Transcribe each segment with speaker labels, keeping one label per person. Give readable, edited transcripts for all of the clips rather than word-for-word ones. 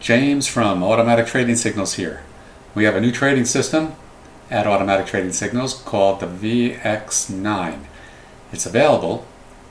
Speaker 1: James from Automatic Trading Signals here. We have a new trading system at Automatic Trading Signals called the VX9. It's available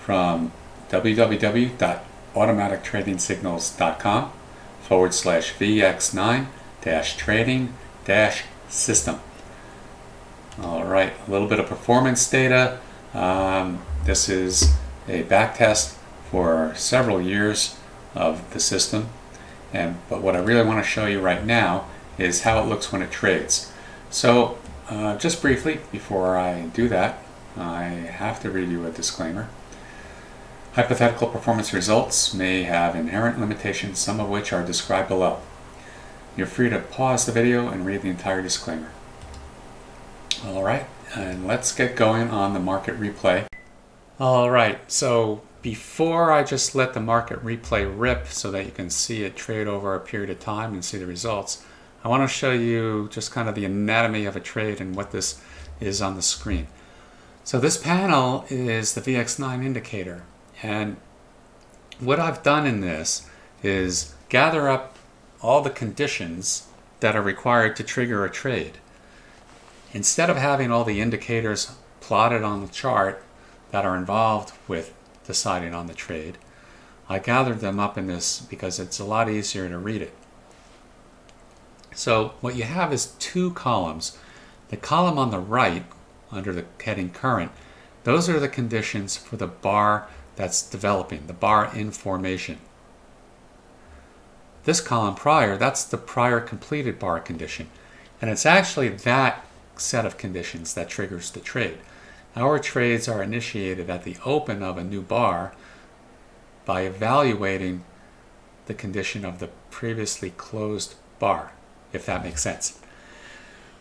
Speaker 1: from www.automatictradingsignals.com/VX9-trading-system. Alright, a little bit of performance data. This is a back test for several years of the system. But what I really want to show you right now is how it looks when it trades. So just briefly, before I do that, I have to read you a disclaimer. Hypothetical performance results may have inherent limitations, some of which are described below. You're free to pause the video and read the entire disclaimer. Alright, and let's get going on the market replay. Alright, so before I just let the market replay rip so that you can see it trade over a period of time and see the results, I want to show you just kind of the anatomy of a trade and what this is on the screen. So this panel is the VX9 indicator, and what I've done in this is gather up all the conditions that are required to trigger a trade. Instead of having all the indicators plotted on the chart that are involved with deciding on the trade, I gathered them up in this because it's a lot easier to read it. So what you have is two columns. The column on the right, under the heading current, those are the conditions for the bar that's developing, the bar in formation. This column prior, that's the prior completed bar condition. And it's actually that set of conditions that triggers the trade. Our trades are initiated at the open of a new bar by evaluating the condition of the previously closed bar, if that makes sense.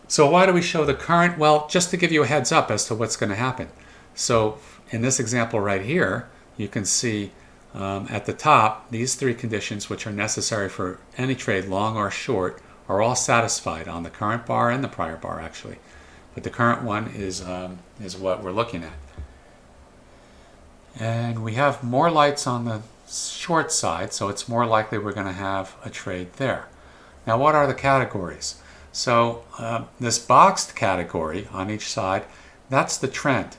Speaker 1: So why do we show the current? Well, just to give you a heads up as to what's going to happen. So in this example right here, you can see at the top, these three conditions which are necessary for any trade, long or short, are all satisfied on the current bar and the prior bar actually. But the current one is what we're looking at. And we have more lights on the short side, so it's more likely we're going to have a trade there. Now what are the categories? So this boxed category on each side, that's the trend.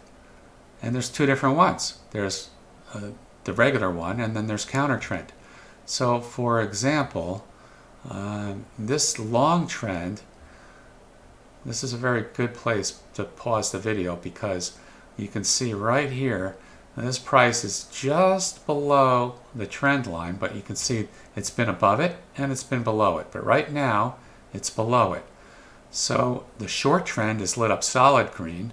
Speaker 1: And there's two different ones. There's the regular one, and then there's counter trend. So for example, this long trend, this is a very good place to pause the video because you can see right here this price is just below the trend line, but you can see it's been above it and it's been below it, but right now it's below it. So the short trend is lit up solid green,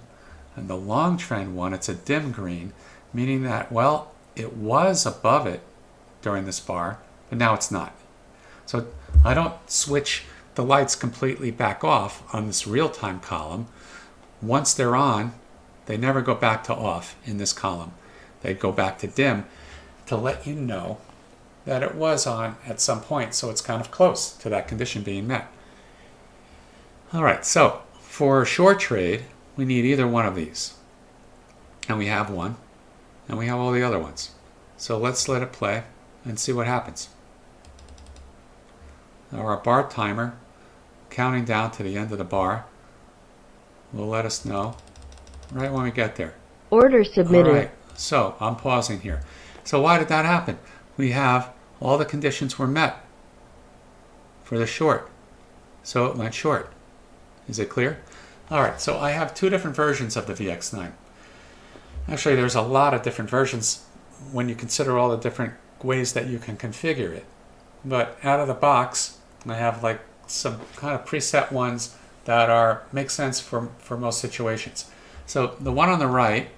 Speaker 1: and the long trend one, it's a dim green, meaning that, well, it was above it during this bar, but now it's not. So I don't switch the lights completely back off on this real-time column. Once they're on, they never go back to off in this column. They go back to dim to let you know that it was on at some point, so it's kind of close to that condition being met. Alright, so for a short trade, we need either one of these. And we have one, and we have all the other ones. So let's let it play and see what happens. Now our bar timer, counting down to the end of the bar, will let us know right when we get there.
Speaker 2: Order submitted.
Speaker 1: All right, so I'm pausing here. So why did that happen? We have all the conditions were met for the short. So it went short. Is it clear? All right, so I have two different versions of the VX9. Actually, there's a lot of different versions when you consider all the different ways that you can configure it. But out of the box, I have like some kind of preset ones that make sense for most situations. So the one on the right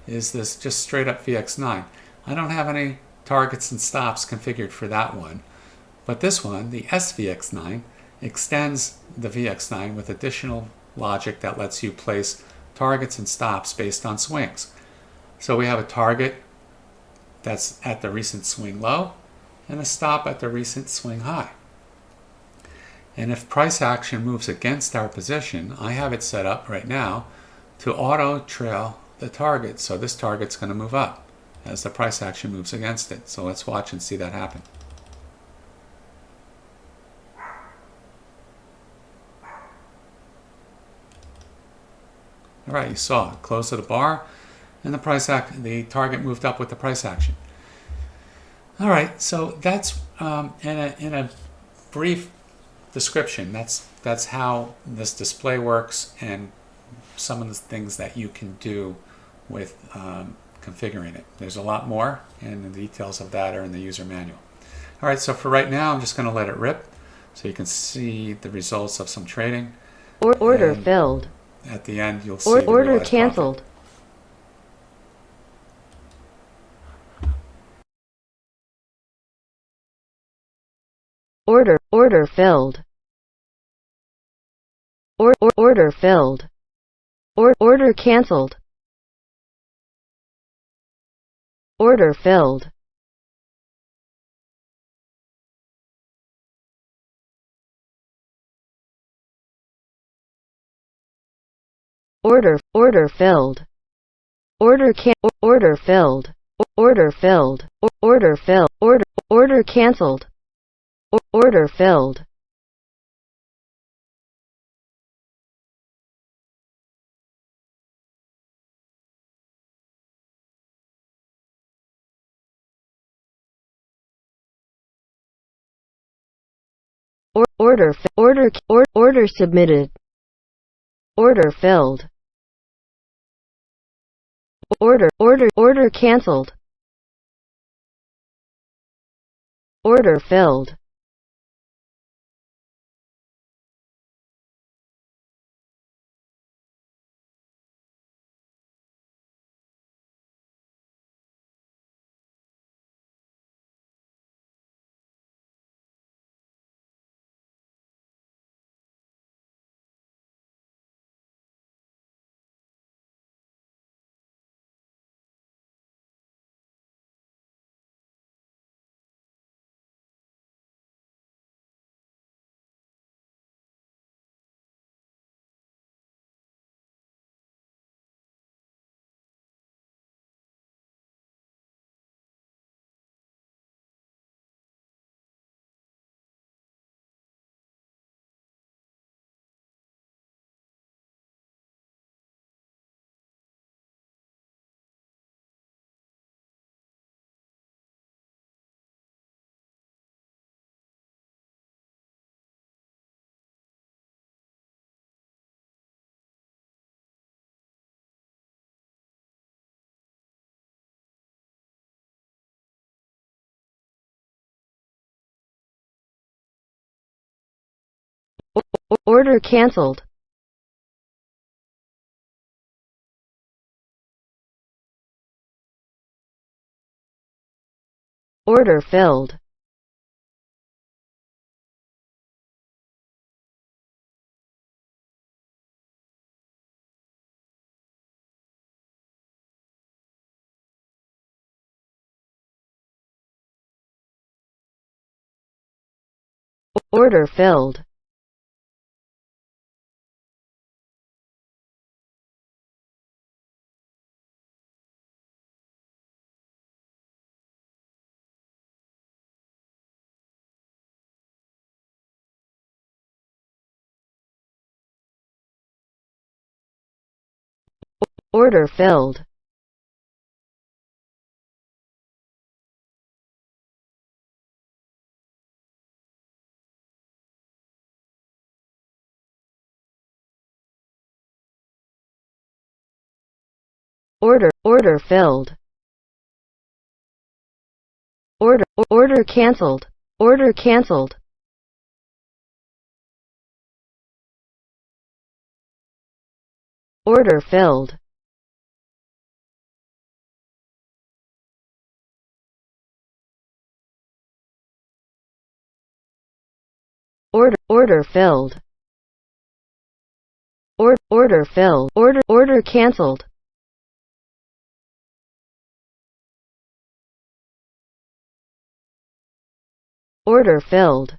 Speaker 1: is this just straight up VX9. I don't have any targets and stops configured for that one. But this one, the SVX9, extends the VX9 with additional logic that lets you place targets and stops based on swings. So we have a target that's at the recent swing low and a stop at the recent swing high. And if price action moves against our position, I have it set up right now to auto trail the target. So this target's going to move up as the price action moves against it. So let's watch and see that happen. All right, you saw it. Close of the bar, and the target moved up with the price action. All right, so that's in a brief description. That's how this display works, and some of the things that you can do with configuring it. There's a lot more, and the details of that are in the user manual. All right, so for right now, I'm just going to let it rip so you can see the results of some trading.
Speaker 2: Order filled.
Speaker 1: At the end, you'll see the
Speaker 2: Order canceled.
Speaker 1: Profit.
Speaker 2: Order filled. Order filled. Order canceled. Order filled. Order filled. Order filled. Order filled. Order filled. Order canceled. Order filled. Order submitted. Order filled. Order canceled. Order filled. Order canceled. Order filled. Order filled. Order filled. Order filled. Order canceled. Order canceled. Order filled. Order filled. Order filled. Order canceled. Order filled.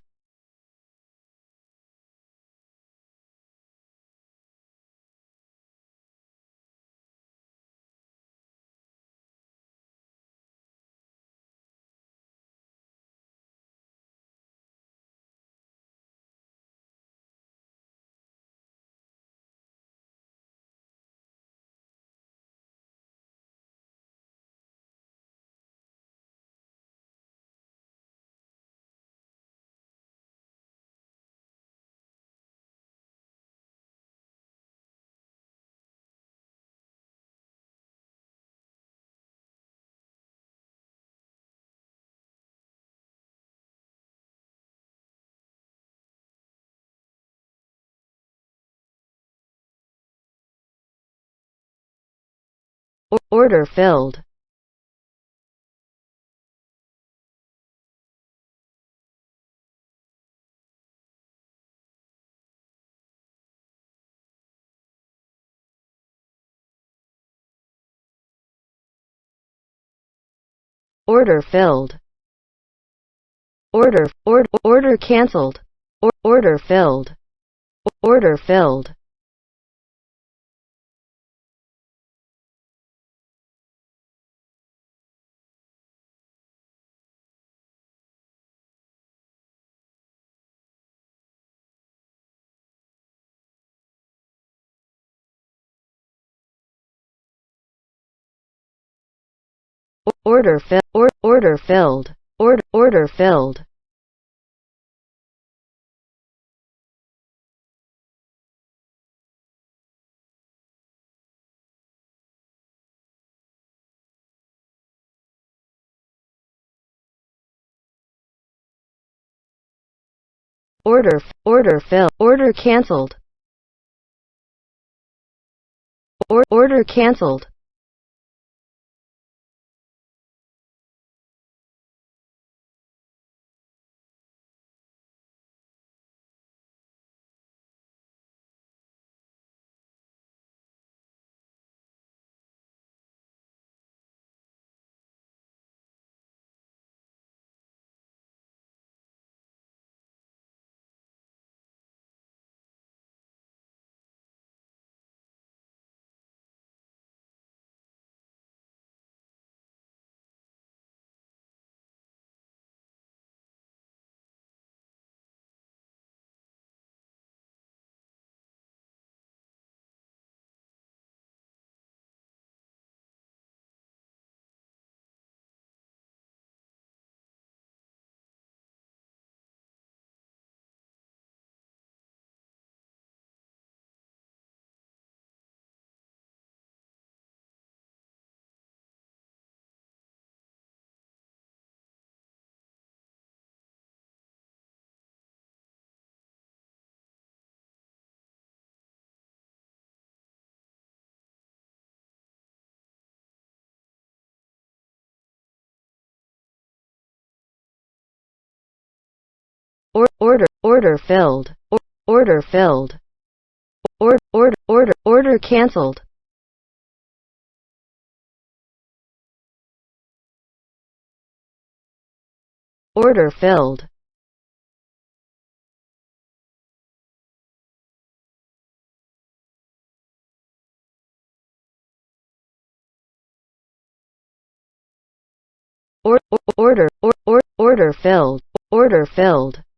Speaker 2: Order filled. Order filled. Order canceled. Order filled. Order filled. Order filled. Order filled. Order canceled. Order canceled. Order filled. Order filled. Order canceled. Order filled. Order filled. Order filled.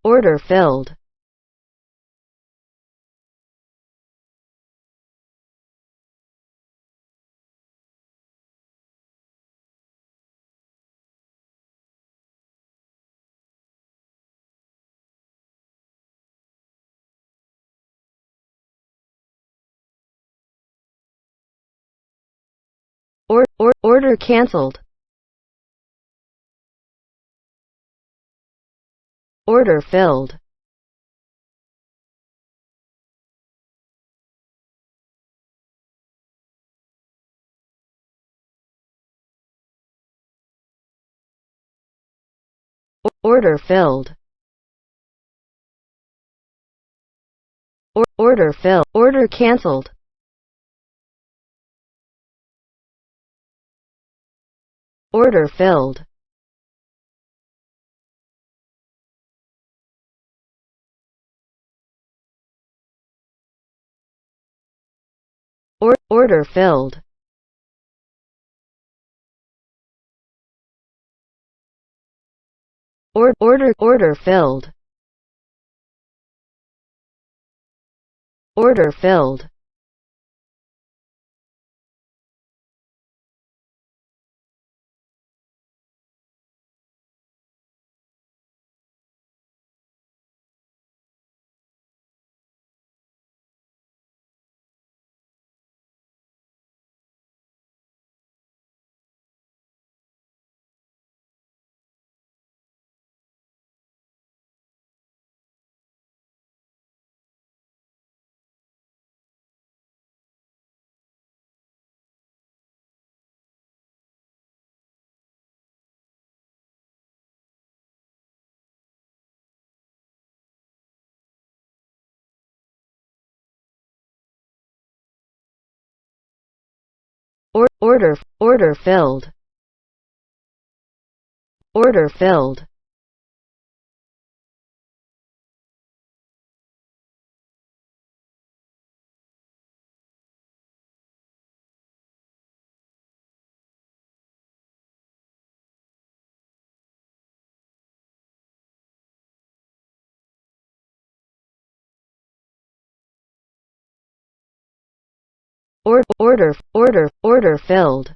Speaker 2: Order filled. Order canceled. Order filled. Order filled. Order canceled. Order filled. Order filled. Order filled. Order filled. order filled, order filled, order filled,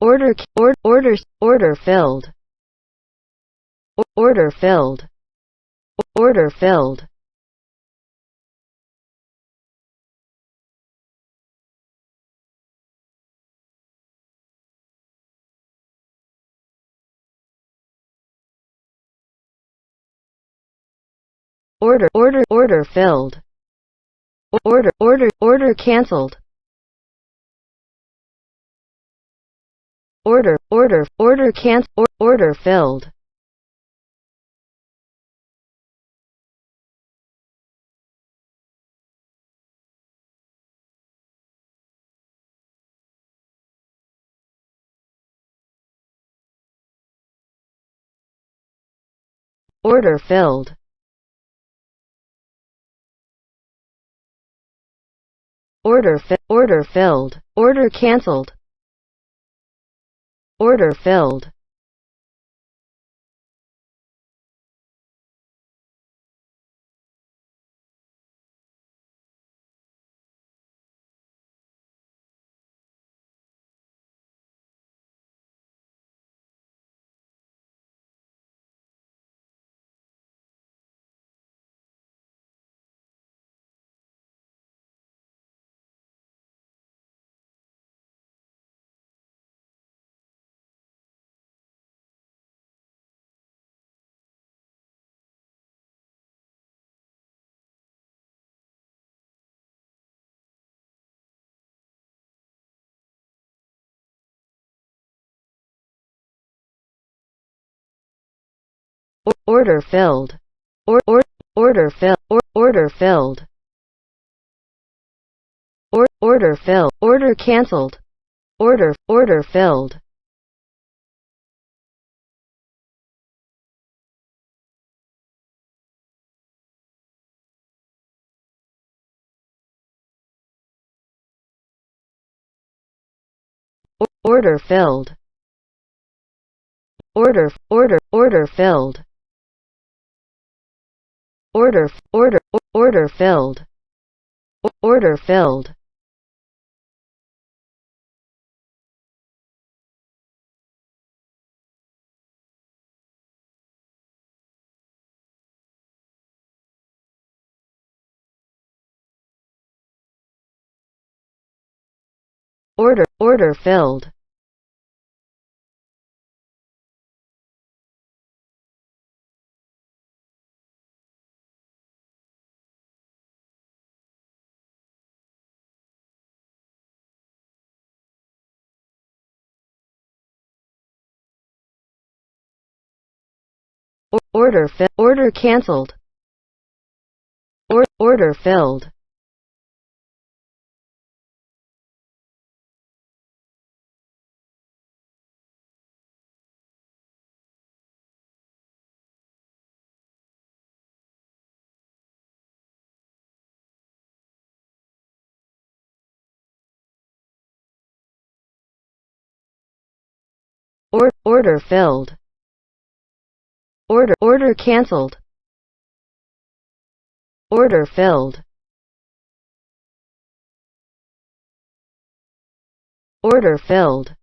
Speaker 2: order filled, order filled, order filled, order filled, order filled, order cancelled, order filled, order filled, order filled, order cancelled, order filled, order filled, order filled, order filled, order filled, order cancelled, order filled, order filled, order filled, order filled, order filled, order filled, order cancelled, order filled, order filled, order cancelled, order filled, order filled,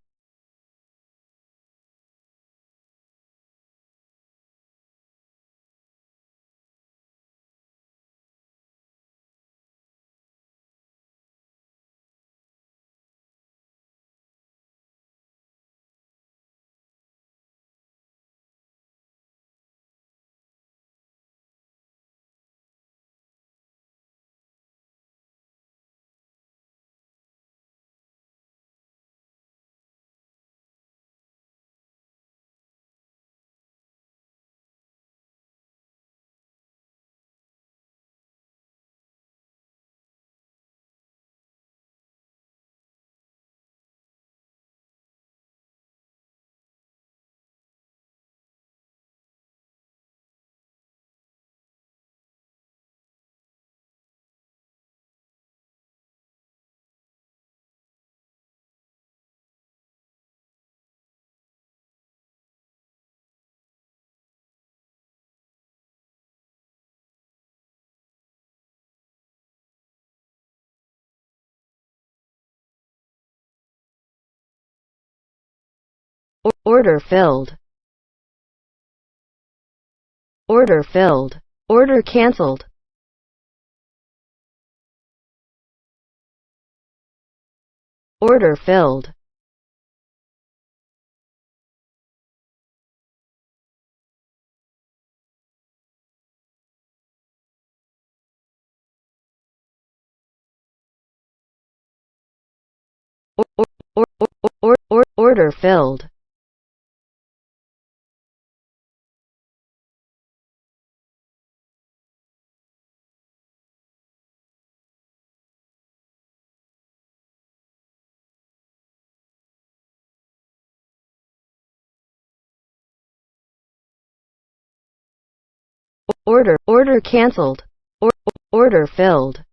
Speaker 2: Order filled. Order filled. Order cancelled. Order filled. Order filled. Order cancelled. Order filled.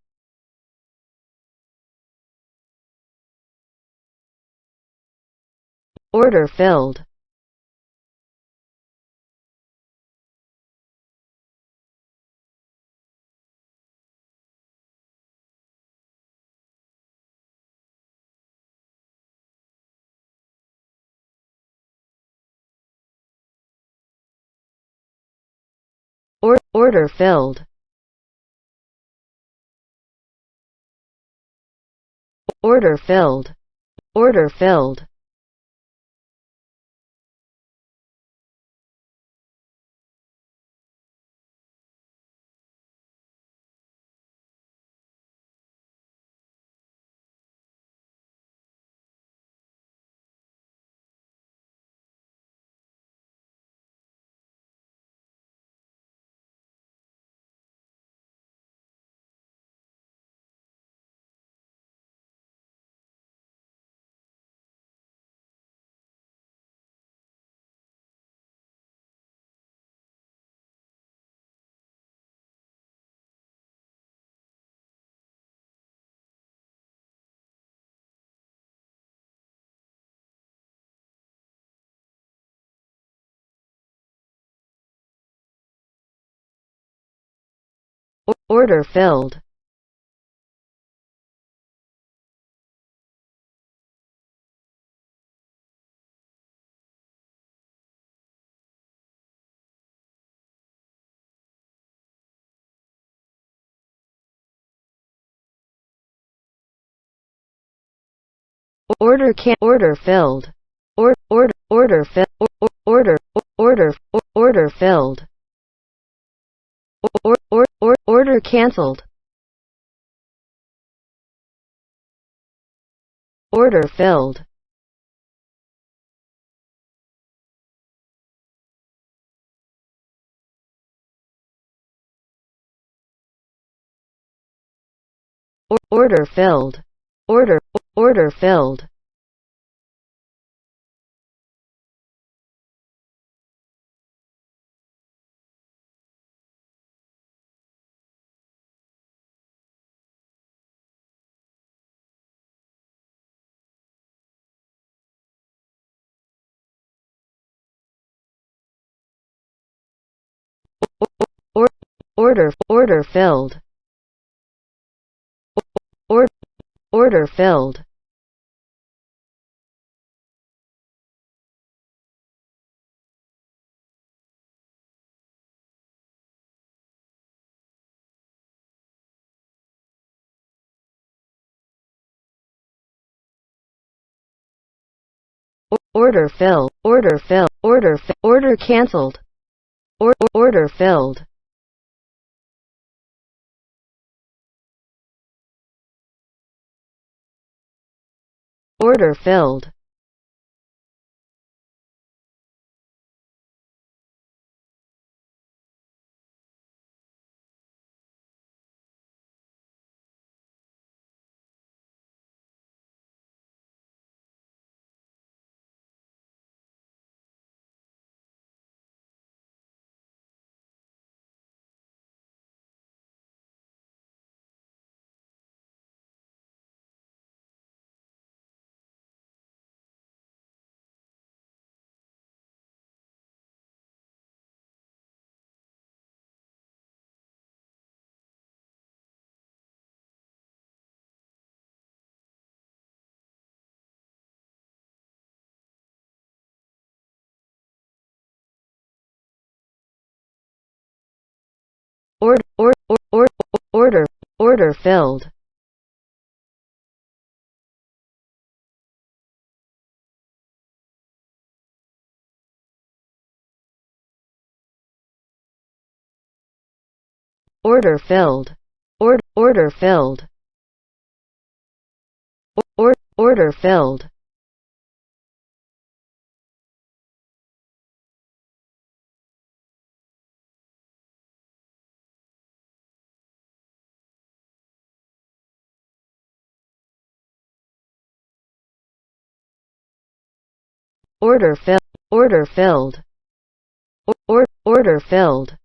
Speaker 2: Order filled. Order filled. Order filled. Order filled. Order filled. Order filled. Order filled. Order cancelled. Order filled. Order filled. Order filled. Order filled. Order filled. Order filled. Order cancelled. Order filled. Order filled. Order, order, order filled. Order filled. Order filled. Order filled. Order filled. Order filled. Order filled.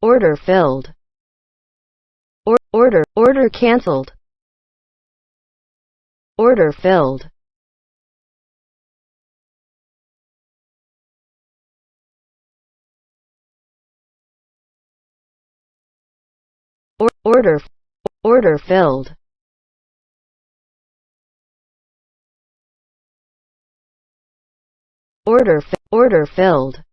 Speaker 2: Order filled. Order cancelled. Order filled. Order filled. Order filled.